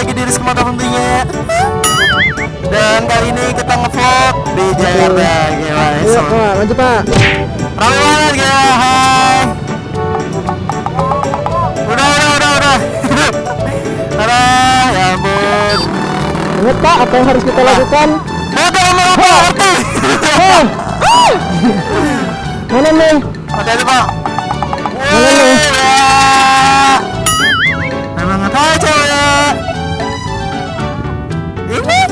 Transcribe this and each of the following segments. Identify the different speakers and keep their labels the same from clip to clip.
Speaker 1: lagi di Rizky Motor tentunya. Dan kali ini kita ngevlog di Jakarta. Gimana?
Speaker 2: Iya Pak, maju Pak.
Speaker 1: Ramai banget ya, hai. Udah. Aduh, ya ampun.
Speaker 2: Ingat Pak, apa yang harus kita lakukan?
Speaker 1: Apa?
Speaker 2: Mana nih?
Speaker 1: Hati-hati Pak.
Speaker 2: Mana nih?
Speaker 1: Memang nggak tahu cewek. Ini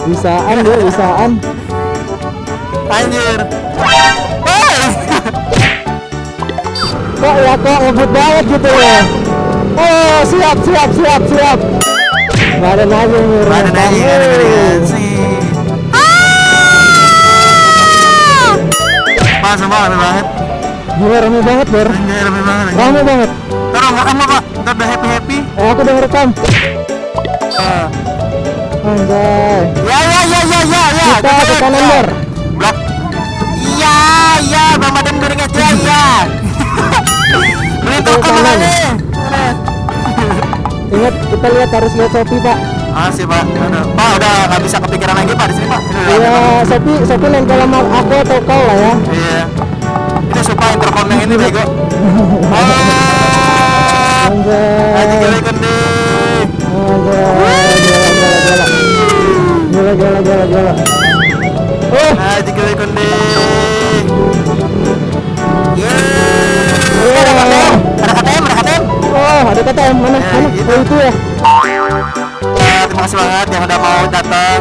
Speaker 2: Bisaan dia, bisaan.
Speaker 1: anjir.
Speaker 2: Kok ya kok ngebut banget gitu ya. Oh siap. Badan aja nih.
Speaker 1: Badan aja kan sih. Pak, sumpah rame banget.
Speaker 2: Gila rame banget Ber.
Speaker 1: Anjir, rame banget.
Speaker 2: Rame banget.
Speaker 1: Taruh ngerekam Pak. Ntar udah happy.
Speaker 2: Aku udah ngerekam. Anjay.
Speaker 1: Ya.
Speaker 2: Kita ke kanan Ber.
Speaker 1: Blok. Iya, Bang Badan miring aja ya. Beritahu kameranya.
Speaker 2: Ingat kita harus lihat Shopee Pak.
Speaker 1: Sih Pak. Pak udah nggak bisa kepikiran lagi Pak di sini Pak.
Speaker 2: Iya, Shopee nempel sama aku atau kau lah ya.
Speaker 1: Iya. Ini supaya intercom yang ini bego.
Speaker 2: Anjay.
Speaker 1: Aji gila kendi.
Speaker 2: Gila.
Speaker 1: Aji gila kendi. Ada KTM.
Speaker 2: Oh, ada KTM mana? Oh, itu ya.
Speaker 1: Terima kasih banget yang udah mau datang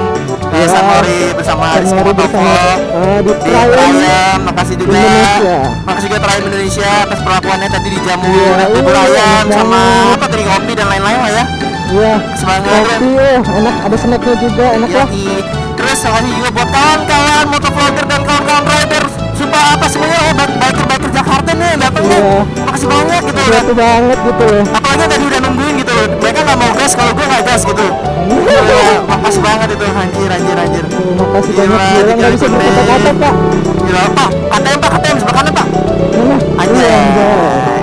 Speaker 1: ke
Speaker 2: Ya,
Speaker 1: Sanmori bersama Rizky
Speaker 2: Sanmori
Speaker 1: Motovlog
Speaker 2: bersama, di
Speaker 1: di
Speaker 2: Triumph
Speaker 1: Triumph. Makasih juga
Speaker 2: Indonesia.
Speaker 1: Makasih juga Triumph Indonesia atas perlakuannya tadi di jamu
Speaker 2: Iya,
Speaker 1: bubur ayam
Speaker 2: enak
Speaker 1: sama
Speaker 2: banget.
Speaker 1: apa tadi kopi dan lain-lain lah ya.
Speaker 2: Iya.
Speaker 1: Semangat.
Speaker 2: Kopi, enak. Ada snacknya juga, enak lah.
Speaker 1: Terus makasih juga buat kawan-kawan motovlogger dan kawan-kawan rider supaya apa semuanya biker Jakarta nih yang datang nih.
Speaker 2: Iya.
Speaker 1: Makasih banyak gitu loh.
Speaker 2: Suatu banget gitu loh.
Speaker 1: Apalagi tadi udah nungguin gitu loh. Mereka nggak mau gas kalau gue nggak gas gitu. Makasih banget itu anjir.
Speaker 2: Terima kasih
Speaker 1: Gila,
Speaker 2: banyak. Gila, nggak bisa
Speaker 1: Gila,
Speaker 2: berkata-kata Pak.
Speaker 1: Gila Pak, KTM sebelah kanan Pak.
Speaker 2: Mana?
Speaker 1: Anjay.
Speaker 2: Iya, anjay.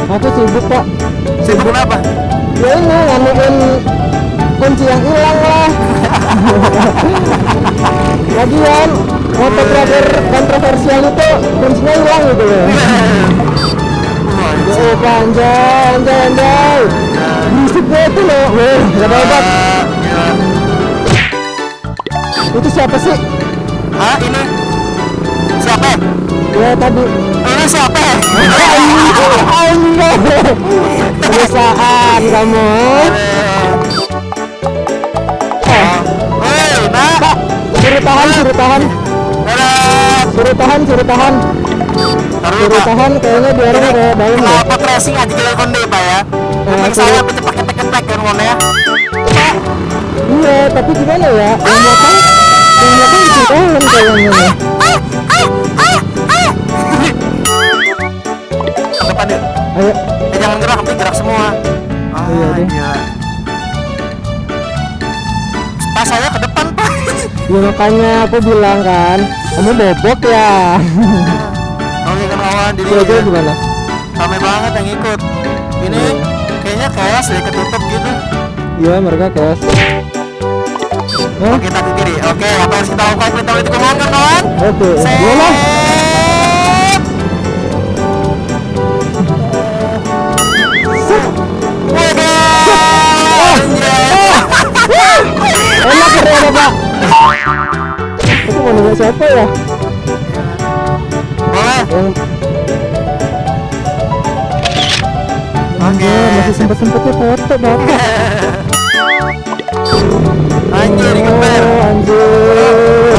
Speaker 2: Aku sibuk Pak.
Speaker 1: Sibuk kenapa?
Speaker 2: Ya ini nganuin kunci yang hilang lah. Lagian motor kontroversial itu kuncinya hilang gitu loh. Oh anjay. Musiknya itu loh, gak ada obat. Itu siapa sih?
Speaker 1: Ini siapa?
Speaker 2: Ya tadi.
Speaker 1: Ini siapa?
Speaker 2: Anjay. Kebiasaan kamu. Pak, suruh tahan. Suruh tahan. Suruh tahan kayaknya biarin ke dalam ya.
Speaker 1: Pot racing aja gila konde Pak ya. Memang saya bisa pakai tek-tek kan warnanya. Pak,
Speaker 2: Iya, tapi gimana ya? Yang belakang di dalam kayaknya nih.
Speaker 1: ke depan yuk.
Speaker 2: Ayo.
Speaker 1: Jangan gerak, tapi gerak semua.
Speaker 2: Iya deh.
Speaker 1: Gila. Pas saya ke depan Pak.
Speaker 2: Ya makanya aku bilang kan, kamu bobok ya.
Speaker 1: Oke kan kawan, jadi
Speaker 2: Kira-kira gimana?
Speaker 1: ramai banget yang ikut. Ini kayaknya chaos deh, ketutup gitu.
Speaker 2: Iya, mereka chaos.
Speaker 1: Oke, kita ke kiri. Oke, apa yang harus kita lakukan? Kita boleh dikembangkan kawan.
Speaker 2: Oke.
Speaker 1: Set.
Speaker 2: Gimana? Enak ternyata Pak. Aku mau nanya siapa ya?
Speaker 1: Boleh. Oke.
Speaker 2: Masih sempet-sempetnya foto Bapak.
Speaker 1: Anjir, digeber.
Speaker 2: Anjir.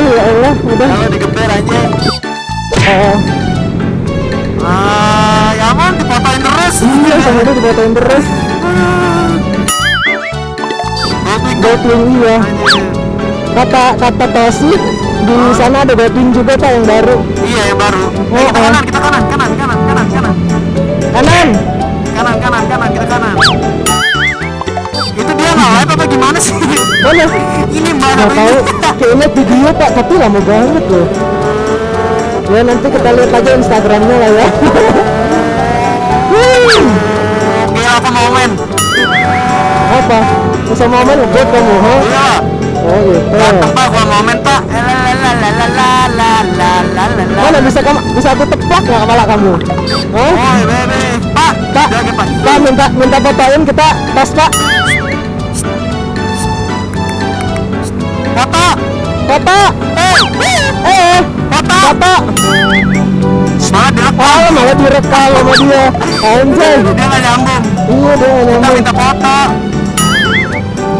Speaker 2: Ya Allah, udah.
Speaker 1: Kalau digeber anjir. Ya aman, dipotoin terus.
Speaker 2: Iya, sama dia dibatain terus. Doping iya. Kata Tosi di sana ada doping juga Pak yang baru.
Speaker 1: Iya, yang baru. Kita kanan, kita kanan. Kanan. Kita kanan. Itu dia live apa gimana sih?
Speaker 2: Mana?
Speaker 1: Ini baru.
Speaker 2: Nggak tahu. Kayaknya video Pak, tapi lama banget loh. Ya nanti kita lihat aja Instagramnya lah ya. apa? Bisa momen ngebut kamu, ha?
Speaker 1: Iya.
Speaker 2: Oh gitu.
Speaker 1: Ganteng Pak, gua momen Pak. Lalalalalalalalalala.
Speaker 2: Mana bisa aku teplak nggak kepala kamu? Hah?
Speaker 1: Oh, bebe. Pak,
Speaker 2: Pak,
Speaker 1: jaga Pak.
Speaker 2: Pak minta fotoin kita tas Pak.
Speaker 1: Foto.
Speaker 2: Foto.
Speaker 1: Foto.
Speaker 2: Foto.
Speaker 1: Malah direkam.
Speaker 2: Oh, malah direkam sama dia. Anjay.
Speaker 1: Dia nggak nyambung.
Speaker 2: Iya dia nggak
Speaker 1: Kita
Speaker 2: nyambung.
Speaker 1: minta foto.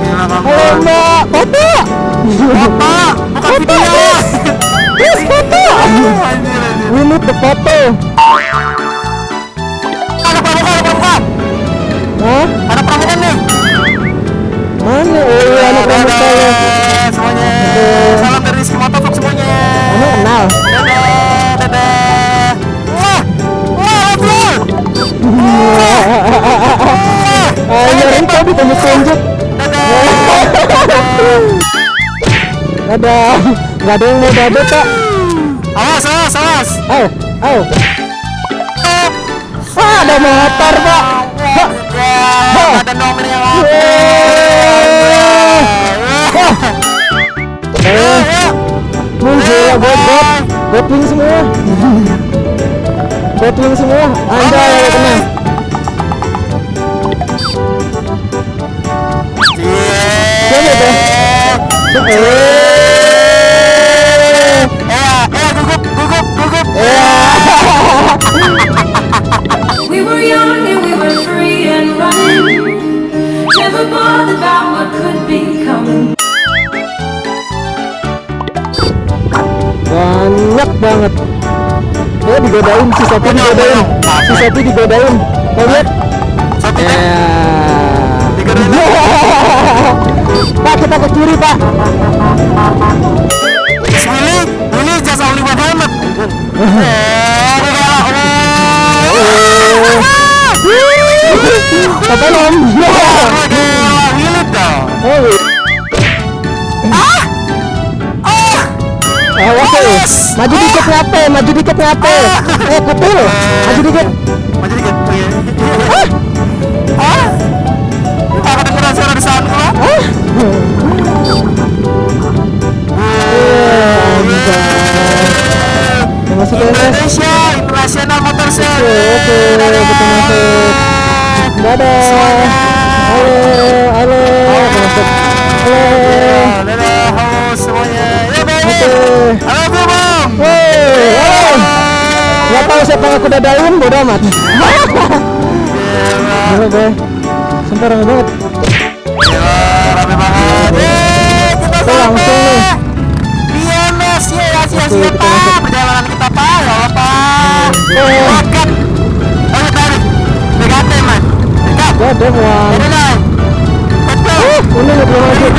Speaker 1: Gila kamu.
Speaker 2: Halo Mbak, foto.
Speaker 1: Foto, bukan video.
Speaker 2: Please foto.
Speaker 1: Anjir, anjir.
Speaker 2: We need the photo.
Speaker 1: Ada pramuka.
Speaker 2: Hah?
Speaker 1: Ada pramuka nih.
Speaker 2: Mana? Oh iya, anak rambut saya.
Speaker 1: Dadah semuanya.
Speaker 2: Dadah.
Speaker 1: Salam dari Rizky Motovlog semuanya.
Speaker 2: Kamu kenal?
Speaker 1: Dadah. Wah, love you.
Speaker 2: Nyariin tadi tunjuk-tunjuk. Dadah. Nggak ada yang mau dado Pak.
Speaker 1: Awas.
Speaker 2: Ayo. Ada motor Pak.
Speaker 1: Ada nomor yang
Speaker 2: Muncul lah Godwing semua. Godwing semua. Anjay, ada kena. Siapa itu?
Speaker 1: Gugup.
Speaker 3: We were young and we were free and running, never bothered about what could be coming.
Speaker 2: Banyak banget. Digodain si Sophie digodain. Kau lihat? Pak, kita ke kiri Pak.
Speaker 1: Ini just only one helmet.
Speaker 2: Apa nom?
Speaker 1: Wilit dong.
Speaker 2: Maju dikit ngape? Kutil. Maju dikit.
Speaker 1: Aku dengeran suara di sana.
Speaker 2: Masuk ke
Speaker 1: Indonesia International Motor Show.
Speaker 2: Oke, kita masuk. Dadah. Halo. Masuk.
Speaker 1: Dadah, halo semuanya. Ya, baik. Halo, Bang.
Speaker 2: Nggak tahu siapa yang aku dadain, bodo amat. Gila, Be. Sumpah rame banget.
Speaker 1: Gila, rame banget. Kita
Speaker 2: Langsung nih.
Speaker 1: Diana, sia-sia
Speaker 2: Oke, kita masuk.
Speaker 1: Pak. Perjalanan kita Pak, ya Allah Pak. Roket. Ayo tarik. PKT man. Dekat.
Speaker 2: Ada muan.
Speaker 1: Ada naik. Betul.
Speaker 2: Ini nggak belum masuk.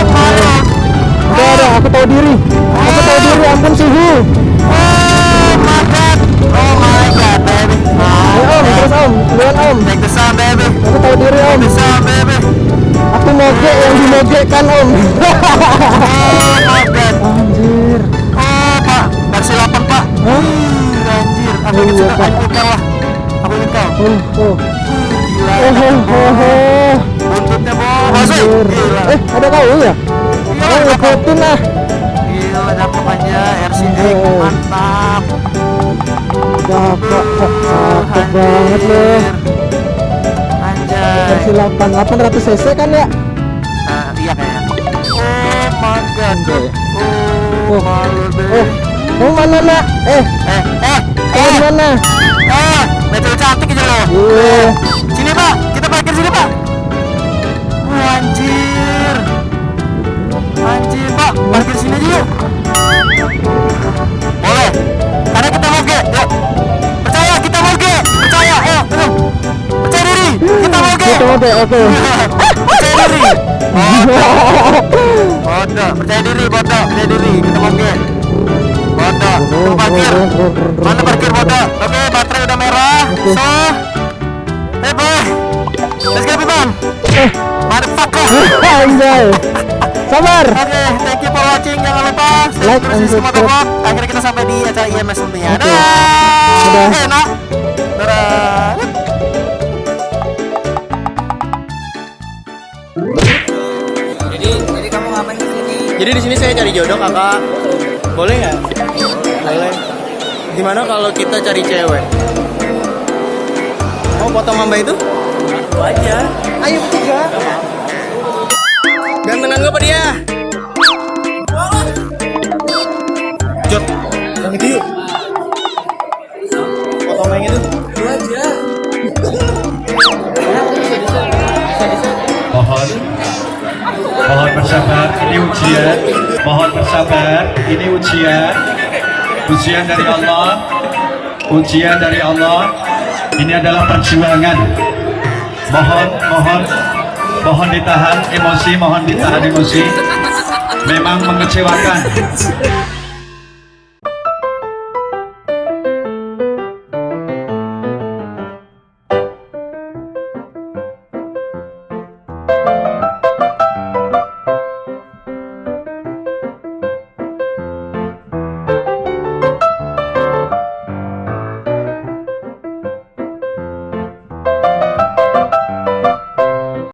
Speaker 1: Malu.
Speaker 2: Ada. Aku tahu diri. Ampun suhu.
Speaker 1: Oh my god. Baby.
Speaker 2: Ayo Om, terus Om. Lihat Om.
Speaker 1: Take the sound, baby.
Speaker 2: Aku tahu diri Om.
Speaker 1: The sound, baby.
Speaker 2: Aku mogek yang dimogekkan Om.
Speaker 1: Oh my god.
Speaker 2: Anjir.
Speaker 1: Oh Pak, versi 8 Pak.
Speaker 2: Hah?
Speaker 1: Anjir, aku
Speaker 2: Oh,
Speaker 1: ingin
Speaker 2: iya,
Speaker 1: suka
Speaker 2: Pak.
Speaker 1: aku kau lah. Aku ingin kau.
Speaker 2: Oh.
Speaker 1: Gila. Buntutnya bos.
Speaker 2: Anjir.
Speaker 1: Gila.
Speaker 2: Ada kau ya?
Speaker 1: Iya,
Speaker 2: Oh,
Speaker 1: cakep.
Speaker 2: ikutin lah.
Speaker 1: Gila, cakep aja. RCX
Speaker 2: Oh.
Speaker 1: mantap.
Speaker 2: Cakep banget loh.
Speaker 1: Anjay.
Speaker 2: Versi 800 cc kan ya?
Speaker 1: Iya kayaknya. Oh my god.
Speaker 2: Anjay.
Speaker 1: Oh, malu deh.
Speaker 2: Kamu mana nak? Kamu di mana?
Speaker 1: Metro cantik aja loh.
Speaker 2: Iya.
Speaker 1: Sini Pak, kita parkir sini Pak. Anjir Pak, parkir sini aja yuk. Boleh, karena kita mau ge. Yuk, percaya kita mau ge. Percaya, ayo. Percaya diri, kita mau ge.
Speaker 2: Oke.
Speaker 1: Percaya diri. Bodoh, percaya diri, kita mau ge. Bodoh, kita parkir. Mana parkir bodoh? Oke, baterai udah merah. So, hey boy, let's go Pipan. Motherfucker.
Speaker 2: Anjay. Sabar.
Speaker 1: Oke, thank you for watching. Jangan lupa
Speaker 2: Like
Speaker 1: terus
Speaker 2: and
Speaker 1: di Motovlog.
Speaker 2: subscribe.
Speaker 1: Akhirnya kita sampai di acara IMS tentunya.
Speaker 2: Oke.
Speaker 1: Dadah.
Speaker 2: Dadah.
Speaker 1: Enak. Dadah. di sini saya cari jodoh, kakak. Boleh nggak? Boleh. Gimana kalau kita cari cewek? Mau foto sama Mbak itu? Aku aja. Ayo bertiga. Gantengan gue apa dia? Jod, yang itu yuk. Foto sama yang itu. Lu aja.
Speaker 4: Mohon bersabar, ini ujian. Mohon bersabar, ini ujian. Ujian dari Allah. Ujian dari Allah. Ini adalah perjuangan. Mohon ditahan emosi, mohon ditahan emosi. Memang mengecewakan.